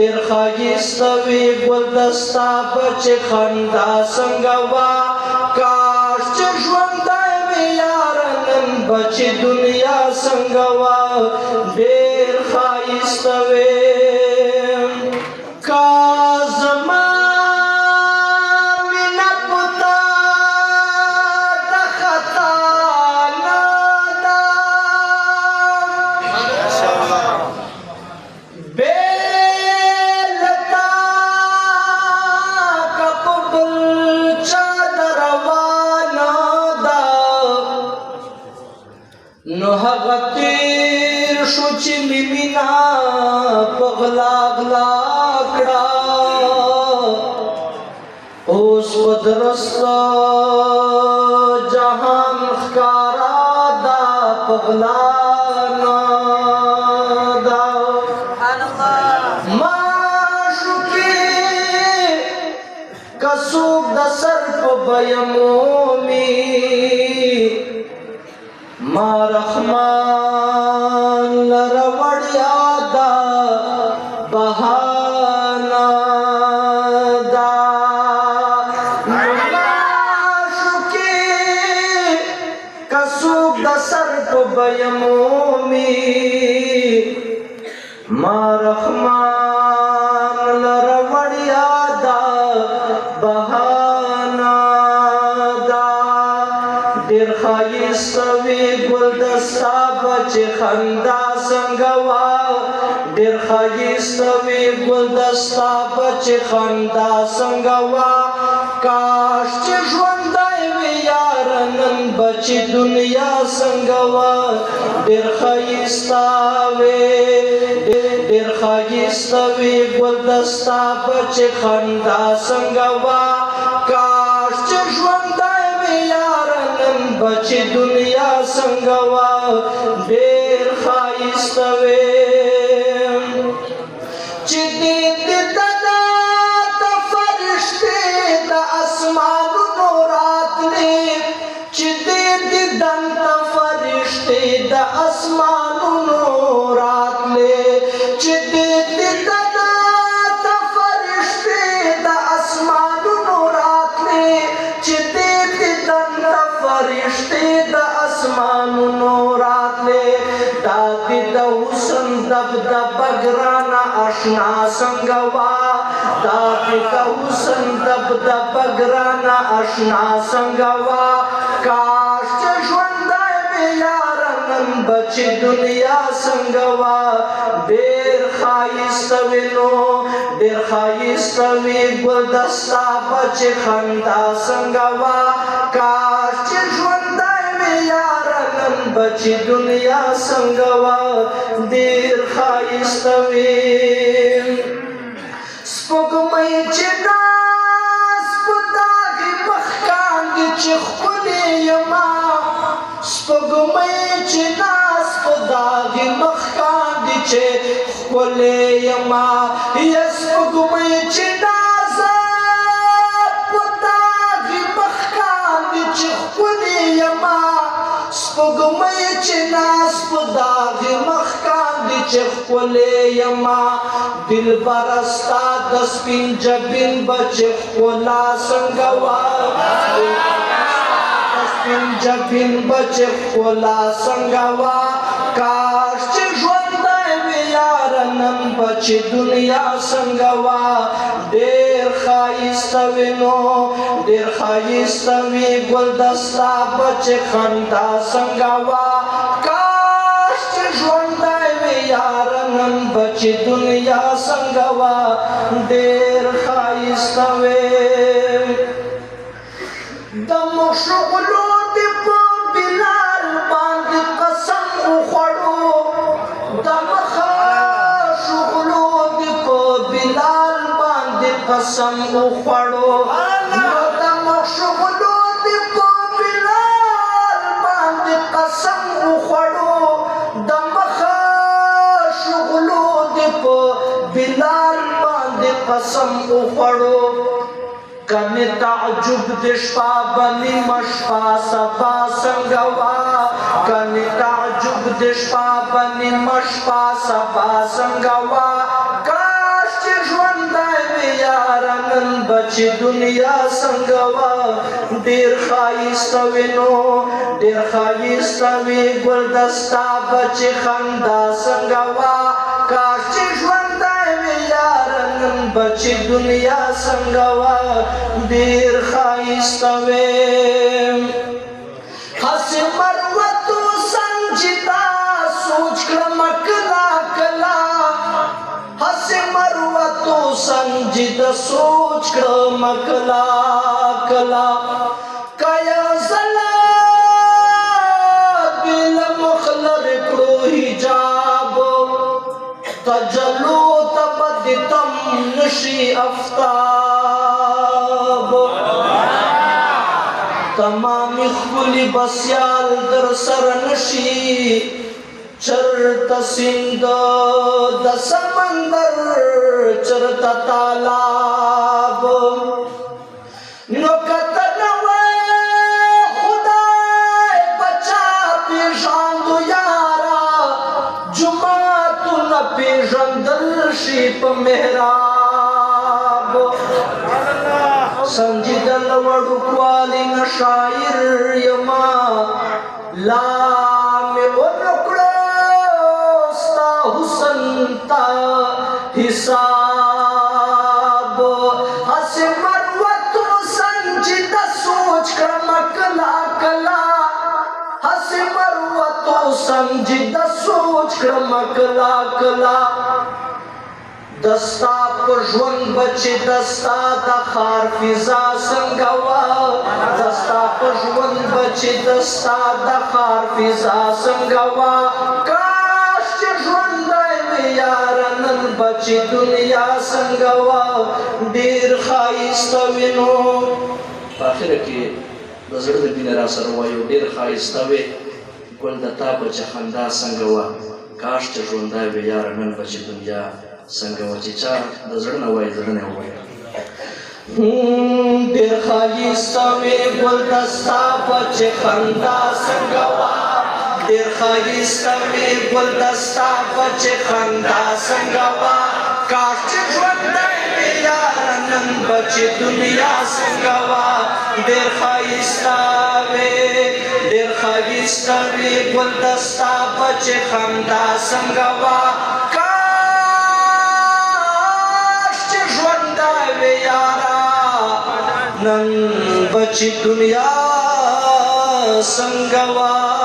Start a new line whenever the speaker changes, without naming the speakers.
ډېر ښایسته وي ګلدسته بچې خندا څنګه وه کاش چې ژوندی وي یاره نن بچې دنیا څنګه وه ډېر ښایسته وي کا زما مینه په تا د خطا نه ده نو هغه تیر شو چې مې مینه په غلا غلا کړه اوس په درسته جهان ښکارا ده په غلا نه ده معشوقې که څوک د سر په بیه مومي ما رحمان لره وړیا ده بهانه ده معشوقې که څوک د سر په بیه مومي ما رحمان لره وړیا ده بهانه ده ډېر ښایسته وي ګلدسته بچې خندا څنګه وه ډېر ښایسته وي ګلدسته بچې خندا څنګه وه کاش چې ژوندی وي یاره نن بچې دنیا څنګه وه ډېر ښایسته وي ډېر ښایسته وي ګلدسته بچې خندا څنګه وه کاش چې ژوندی وي یاره نن بچې دنیا څنګه وه ډېر ښایسته وي چې دې دده د فرشتې د اسمانونو راتلې چې دې دیدن د فرشتې د اسمانونو راتلې چې دې دیدن د فرشتې د اسمانونو راتلې چې دې دیدن د فرشتې د اسمانونو راتلې دا دې د حسن دبدبه ګرانه اشنا څنګه وه دا دې د حسن دبدبه ګرانه اشنا څنګه وه کاش چې ژوندی وي یاره نن بچې دنیا څنګه وه ډېر ښایسته وي نو ډېر ښایسته وي ګلدسته بچې خندا څنګه وه کاش چې ژوندی وي یاره نن بچې دنیا څنګه وه ډېر ښایسته وي سپوږمۍ چې ناز په داغې مخ کاندي چې ښکلې یمه سپوږمۍ چې ناز په داغې مخ کاندي چې ښکلې یمه یا سپوږمۍ چې ناز په داغې مخ کاندي چې ښکلې یمه سپوږمۍ چې ناز په داغې مخ کاندي چې ښکلې یمه دلبره ستا د سپین جبین بچې ښکلا څنګه وه سپین جبین بچې ښکلا څنګه وه کاش چې ژوندی وي یاره نن بچې دنیا څنګه وه ډېر ښایسته وي نو ډېر ښایسته وي ګلدسته بچې خندا څنګه وه کاش چې ژوندی وي یاره نن بچې دنیا څنګه وه ډېر ښایسته وي د مشغلو دې په بلال باندې قسم وخوړو د مخه شغلو دې په بلال باندې قسم وخوړو نو د مشغلو دې په بلال باندې قسم وخوړو د مخه شغلو دې په بلال باندې قسم وخوړو کنه تعجب د شپه بني مشفا صفا څنګه وه کنه تعجب د شپه بني مشفا صفا څنګه وه کاش چې بچی دنیا سنگوا ډیر خایسته وینو ډیر خایسته وی ګلدستا بچی خندا سنگوا کاش چې ژوندی وی یار نن بچی دنیا سنگوا ډیر خایسته وی هسې مروتو سنجدا سوچ کړم کلا کلا هسې مروتو سنجدا سوچ کړم کلا کلا کیا زلا بل مخلر کړو حجاب تجلو تبدتم نشي افتاب تمام خلی بسیال در سر نشی چرتا سند د سمندر چرتا تالاب نو کتنوے خدای بچا پیشاندو یارا جماعتو نا پیشاندل شی پا محراب سنجدل وڑکوالی نشایر یما لامی ونکڑو ستا حسن تا حساب حسی مروتو سنجد سوچ کرم کلا کلا حسی مروتو سنجد سوچ کرم کلا کلا دستا پر ژوند بچی دستا د خار فضا څنګه وا دستا پر ژوند بچی دستا د خار فضا څنګه وا کاش چې ژوندی وی یار نن بچی دنیا څنګه وا ډیر ښایسته وینو په اخره کې د زړه د مینې را سره وایو ډیر ښایسته وې ګل د تا بچه خندا څنګه وا کاش چې ژوندی وی یار نن بچی دنیا څنګه و چې چا د زړه نه وایي زړه نه وایي ډېر ښایسته وې ګلدستا بچې خندا څنګه وه ډېر ښایسته وې ګلدستا بچې خندا څنګه وه کاش چې ژوندی وې یاره نن بچې دنیا څنګه وه ډېر ښایسته وې ډېر ښایسته وې ګلدستا بچې خندا څنګه وه نن بچی دنیا څنګه وه